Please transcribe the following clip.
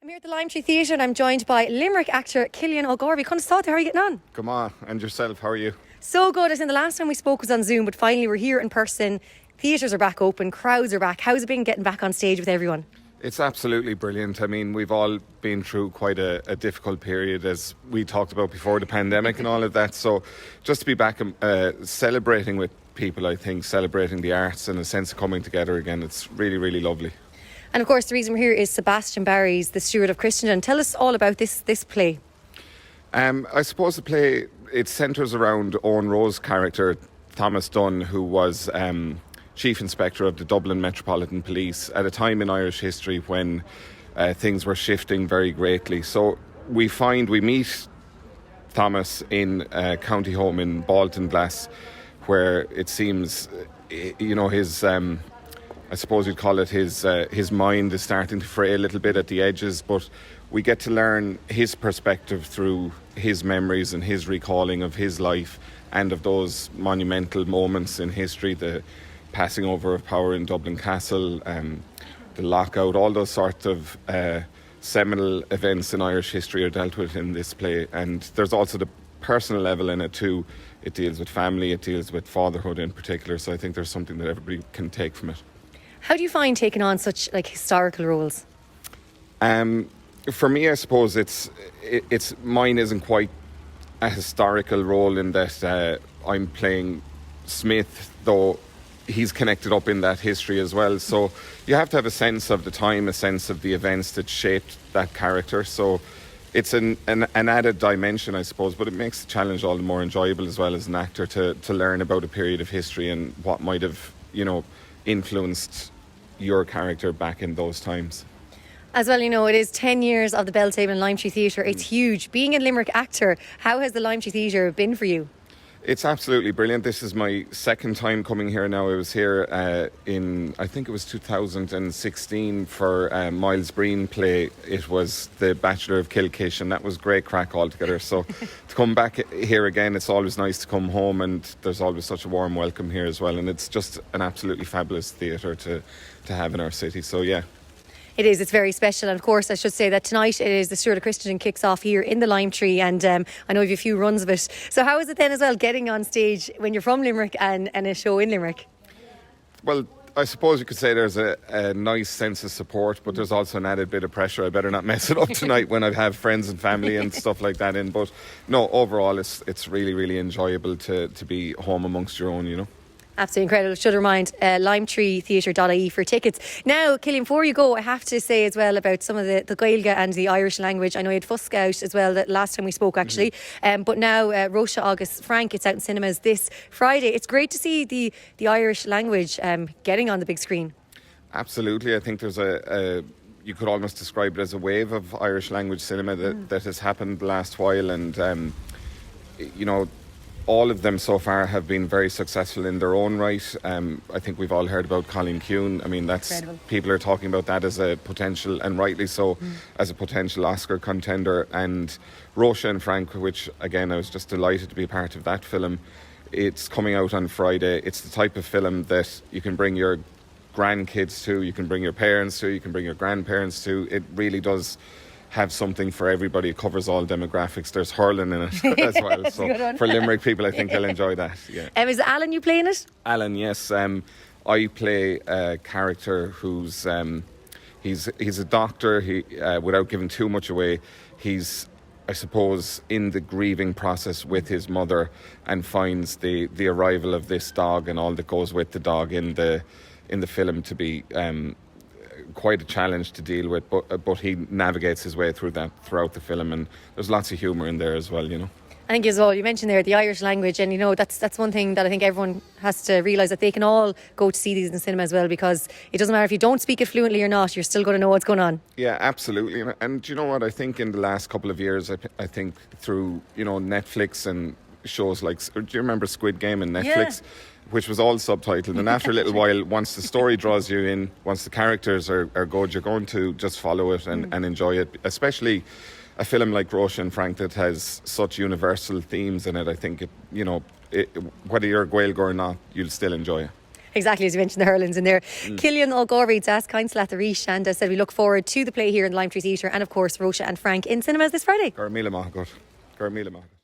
I'm here at the Limetree Theatre and I'm joined by Limerick actor Cillian Ó Gairbhí. How are you getting on? Come on, and yourself, how are you? So good. As in the last time we spoke was on Zoom, but finally we're here in person. Theatres are back open, crowds are back. How's it been getting back on stage with everyone? It's absolutely brilliant. I mean, we've all been through quite a difficult period, as we talked about before the pandemic and all of that. So just to be back celebrating with people, I think, celebrating the arts and a sense of coming together again, it's really, really lovely. And of course the reason we're here is Sebastian Barry's The Steward of Christendom. Tell us all about this play. I suppose the play, it centres around Owen Rowe's character, Thomas Dunn, who was Chief Inspector of the Dublin Metropolitan Police at a time in Irish history when things were shifting very greatly. So we meet Thomas in a county home in Baltinglass, where it seems, his I suppose you'd call it his mind is starting to fray a little bit at the edges, but we get to learn his perspective through his memories and his recalling of his life and of those monumental moments in history, the passing over of power in Dublin Castle, the lockout, all those sorts of seminal events in Irish history are dealt with in this play. And there's also the personal level in it too. It deals with family, it deals with fatherhood in particular, so I think there's something that everybody can take from it. How do you find taking on such historical roles? For me, I suppose it's mine isn't quite a historical role in that I'm playing Smith, though he's connected up in that history as well. So you have to have a sense of the time, a sense of the events that shaped that character. So it's an added dimension, I suppose, but it makes the challenge all the more enjoyable as well as an actor to learn about a period of history and what might have, influenced your character back in those times. As well, it is 10 years of the Bell Table and Limetree Theatre. It's huge. Being a Limerick actor, how has the Limetree Theatre been for you? It's absolutely brilliant. This is my second time coming here now. I was here in, I think it was 2016 for Miles Breen play. It was The Bachelor of Kilkish, and that was great crack altogether. So to come back here again, it's always nice to come home, and there's always such a warm welcome here as well. And it's just an absolutely fabulous theatre to have in our city. So yeah. It is, it's very special, and of course I should say that tonight it is the Steward of Christendom kicks off here in the Limetree, and I know you have a few runs of it. So how is it then as well getting on stage when you're from Limerick and a show in Limerick? Well, I suppose you could say there's a nice sense of support, but there's also an added bit of pressure. I better not mess it up tonight when I have friends and family and stuff like that in. But no, overall it's really, really enjoyable to be home amongst your own, Absolutely incredible. Should remind limetreetheatre.ie for tickets. Now, Cillian, before you go, I have to say as well about some of the Gaeilgeoir and the Irish language. I know you had Fusk out as well that last time we spoke actually. But now Róise Frank, it's out in cinemas this Friday. It's great to see the Irish language getting on the big screen. Absolutely. I think there's you could almost describe it as a wave of Irish language cinema that has happened the last while, and all of them so far have been very successful in their own right. I think we've all heard about Colleen Kuhn. I mean, that's incredible. People are talking about that as a potential, and rightly so, as a potential Oscar contender. And Róise Frank, which again I was just delighted to be a part of that film. It's coming out on Friday. It's the type of film that you can bring your grandkids to, you can bring your parents to, you can bring your grandparents to. It really does have something for everybody. It covers all demographics. There's hurling in it as well. So for Limerick people, I think they'll enjoy that. Yeah. Is it Alan you play in it? Alan, yes. I play a character who's he's a doctor. He without giving too much away, he's, I suppose, in the grieving process with his mother, and finds the arrival of this dog and all that goes with the dog in the film to be quite a challenge to deal with, but he navigates his way through that throughout the film, and there's lots of humour in there as well, I think as well, you mentioned there the Irish language, and that's one thing that I think everyone has to realise, that they can all go to see these in cinema as well, because it doesn't matter if you don't speak it fluently or not, you're still going to know what's going on. Yeah, absolutely. And do you know what, I think in the last couple of years, I think through Netflix and shows like, do you remember Squid Game and Netflix? Yeah. Which was all subtitled, and after a little while, once the story draws you in, once the characters are good, you're going to just follow it and enjoy it. Especially a film like Róise Frank that has such universal themes in it. I think whether you're a Gaeilgeoir or not, you'll still enjoy it. Exactly, as you mentioned the hurlings in there. Cillian Ó Gairbhí, Das Kainslaat Arish, and said we look forward to the play here in the Lime Tree Theatre and of course Róise and Frank in cinemas this Friday. Gar míle maith agat.